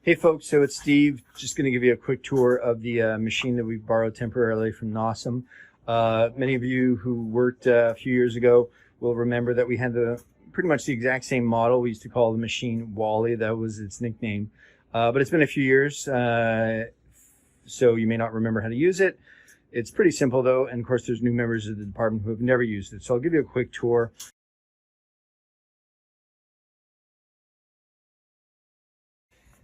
Hey folks, so it's Steve. Just going to give you a quick tour of the machine that we borrowed temporarily from NOSM. Many of you who worked a few years ago will remember that we had pretty much the exact same model. We used to call the machine Wally. That was its nickname. But it's been a few years, so you may not remember how to use it. It's pretty simple though, and of course there's new members of the department who have never used it. So I'll give you a quick tour.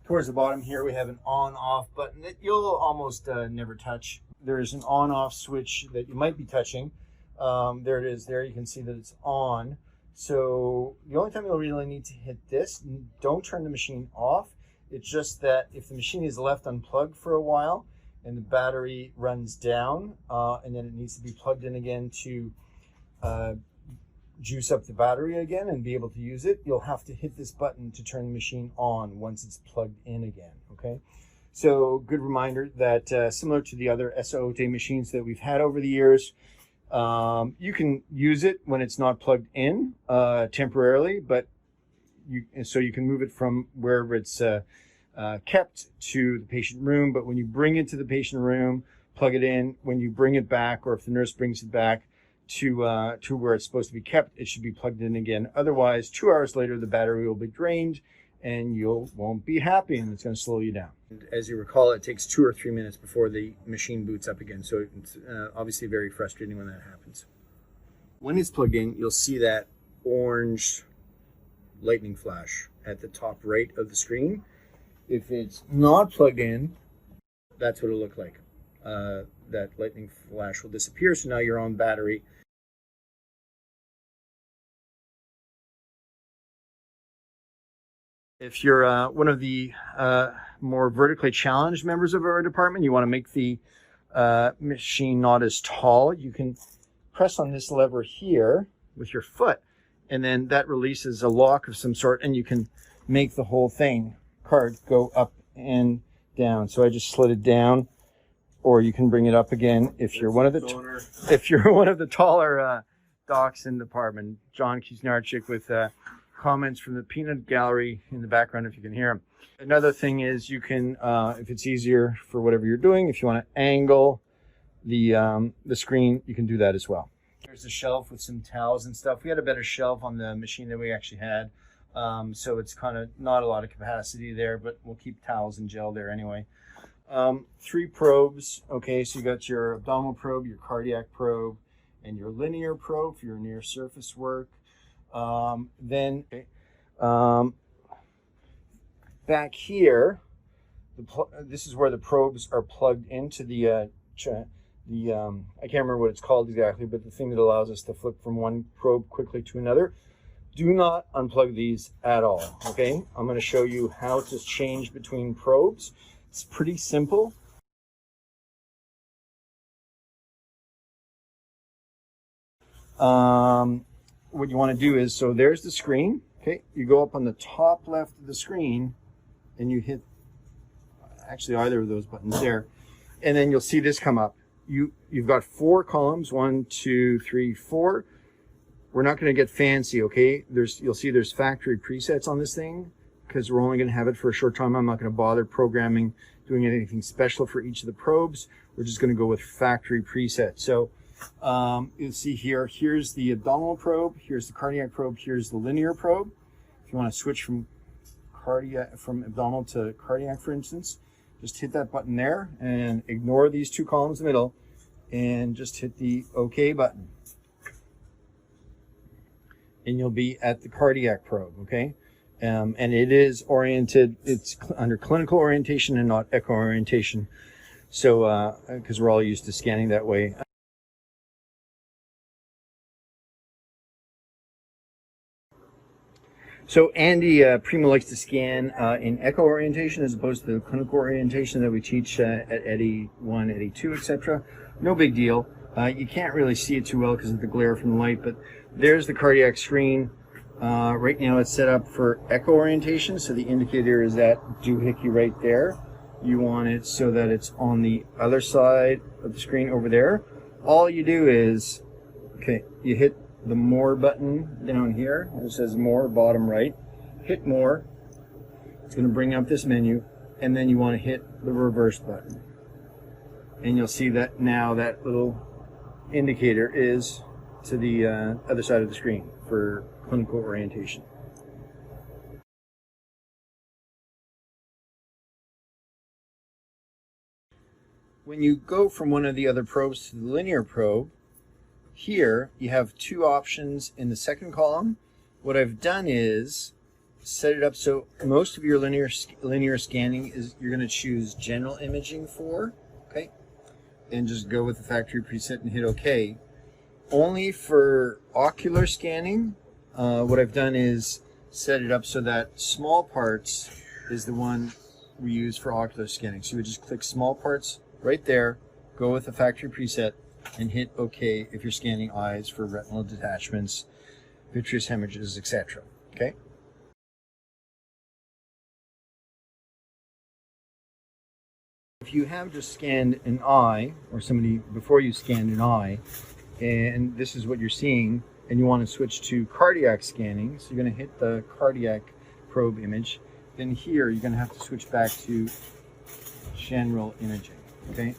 Towards the bottom here, we have an on-off button that you'll almost never touch. There's an on-off switch that you might be touching. There it is there. You can see that it's on. So the only time you'll really need to hit this, don't turn the machine off. It's just that if the machine is left unplugged for a while and the battery runs down, and then it needs to be plugged in again to juice up the battery again and be able to use it, you'll have to hit this button to turn the machine on once it's plugged in again. Okay, so good reminder that similar to the other Esaote machines that we've had over the years, you can use it when it's not plugged in temporarily, but you can move it from wherever it's kept to the patient room. But when you bring it to the patient room, plug it in. When you bring it back, or if the nurse brings it back to where it's supposed to be kept, it should be plugged in again. Otherwise, 2 hours later, the battery will be drained and you won't be happy, and it's going to slow you down. As you recall, it takes 2 or 3 minutes before the machine boots up again. So it's obviously very frustrating when that happens. When it's plugged in, you'll see that orange lightning flash at the top right of the screen. If it's not plugged in, that's what it'll look like. That lightning flash will disappear, so now you're on battery. If you're one of the more vertically challenged members of our department, you want to make the machine not as tall, you can press on this lever here with your foot, and then that releases a lock of some sort, and you can make the whole card go up and down. So I just slid it down, or you can bring it up again if you're one of the taller docs in the department. John Kuznarczyk with comments from the peanut gallery in the background, if you can hear him. Another thing is you can, if it's easier for whatever you're doing, if you want to angle the screen, you can do that as well. There's a shelf with some towels and stuff. We had a better shelf on the machine than we actually had, so it's kind of not a lot of capacity there, but we'll keep towels and gel there anyway. 3 probes. Okay, so you got your abdominal probe, your cardiac probe, and your linear probe for your near surface work. Back here, this is where the probes are plugged into the I can't remember what it's called exactly, but the thing that allows us to flip from one probe quickly to another. Do not unplug these at all. Okay, I'm going to show you how to change between probes. It's pretty simple. What you want to do is, so there's the screen. Okay, you go up on the top left of the screen and you hit actually either of those buttons there, and then you'll see this come up. You've got 4 columns, 1, 2, 3, 4. We're not going to get fancy, okay? You'll see there's factory presets on this thing, because we're only going to have it for a short time. I'm not going to bother programming, doing anything special for each of the probes. We're just going to go with factory presets. So you'll see here's the abdominal probe, here's the cardiac probe, here's the linear probe. If you want to switch from abdominal to cardiac, for instance, just hit that button there and ignore these 2 columns in the middle and just hit the OK button. And you'll be at the cardiac probe, okay? And it is oriented, it's under clinical orientation and not echo orientation. So, because we're all used to scanning that way. So Andy Primo likes to scan in echo orientation as opposed to the clinical orientation that we teach at EDI 1, EDI 2, etc. No big deal. You can't really see it too well because of the glare from the light, but there's the cardiac screen. Right now it's set up for echo orientation, so the indicator is that doohickey right there. You want it so that it's on the other side of the screen over there. All you do is, okay, you hit the more button down here. It says more, bottom right. Hit more. It's going to bring up this menu. and then you want to hit the reverse button. And you'll see that now that little indicator is to the other side of the screen for clinical orientation. When you go from one of the other probes to the linear probe, here you have two options in the second column. What I've done is set it up so most of your linear scanning is you're going to choose general imaging for, okay, and just go with the factory preset and hit OK. Only for ocular scanning, what I've done is set it up so that small parts is the one we use for ocular scanning. So you would just click small parts right there, go with the factory preset, and hit OK if you're scanning eyes for retinal detachments, vitreous hemorrhages, etc. Okay? If you have just scanned an eye, or somebody before you scanned an eye, and this is what you're seeing, and you want to switch to cardiac scanning, so you're going to hit the cardiac probe image, then here you're going to have to switch back to general imaging, okay,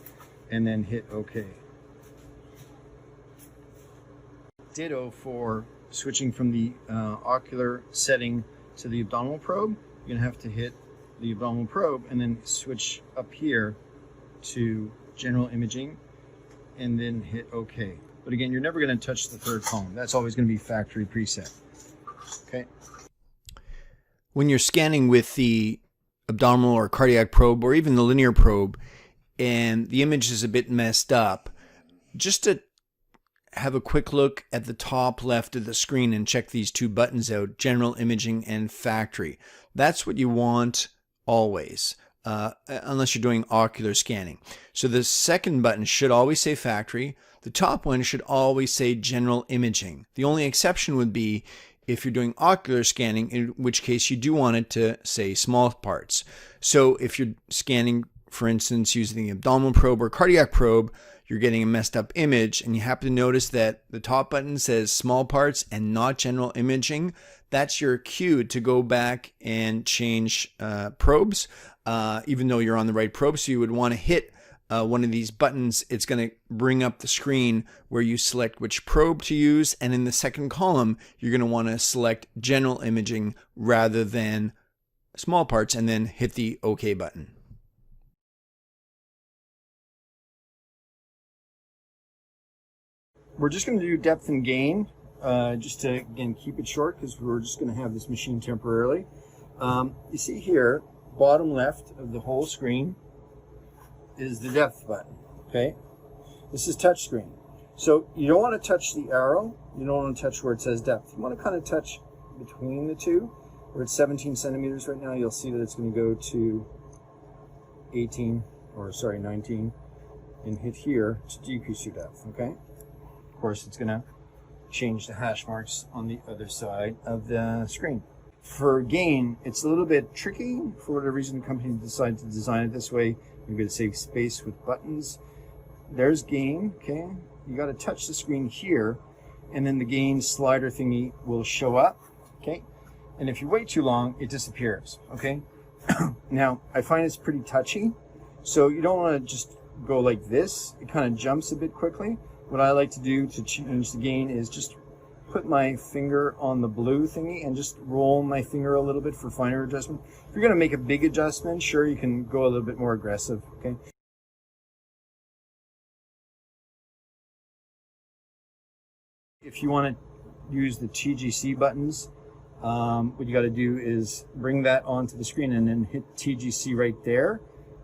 and then hit OK. Ditto for switching from the ocular setting to the abdominal probe. You're going to have to hit the abdominal probe and then switch up here to general imaging and then hit OK. But again, you're never going to touch the third column. That's always going to be factory preset. Okay. When you're scanning with the abdominal or cardiac probe or even the linear probe and the image is a bit messed up, just to have a quick look at the top left of the screen and check these two buttons out, general imaging and factory. That's what you want always, unless you're doing ocular scanning. So the second button should always say factory. The top one should always say general imaging. The only exception would be if you're doing ocular scanning, in which case you do want it to say small parts. So if you're scanning, for instance, using the abdominal probe or cardiac probe, you're getting a messed up image and you happen to notice that the top button says small parts and not general imaging, that's your cue to go back and change probes, even though you're on the right probe. So you would want to hit one of these buttons. It's going to bring up the screen where you select which probe to use, and in the second column you're going to want to select general imaging rather than small parts, and then hit the OK button. We're just going to do depth and gain, just to, again, keep it short because we're just going to have this machine temporarily. You see here, bottom left of the whole screen is the depth button, okay? This is touch screen. So you don't want to touch the arrow, you don't want to touch where it says depth. You want to kind of touch between the two. We're at 17 centimeters right now. You'll see that it's going to go to 19, and hit here to decrease your depth, okay? Of course, it's going to change the hash marks on the other side of the screen. For gain, it's a little bit tricky. For whatever reason, the company decided to design it this way. You're going to save space with buttons. There's gain, okay? You got to touch the screen here, and then the gain slider thingy will show up, okay? And if you wait too long, it disappears, okay? Now, I find it's pretty touchy, so you don't want to just go like this. It kind of jumps a bit quickly. What I like to do to change the gain is just put my finger on the blue thingy and just roll my finger a little bit for finer adjustment. If you're going to make a big adjustment, sure, you can go a little bit more aggressive, okay? If you want to use the TGC buttons, what you got to do is bring that onto the screen and then hit TGC right there,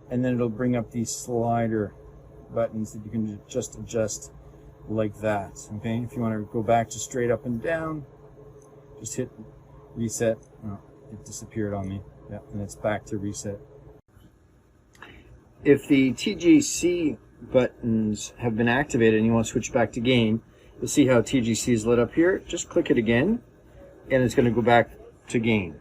and then it'll bring up these slider buttons that you can just adjust like that, okay? If you want to go back to straight up and down, just hit reset. Oh, it disappeared on me. Yeah, and it's back to reset. If the TGC buttons have been activated and you want to switch back to gain, you'll see how TGC is lit up here. Just click it again, and it's going to go back to gain.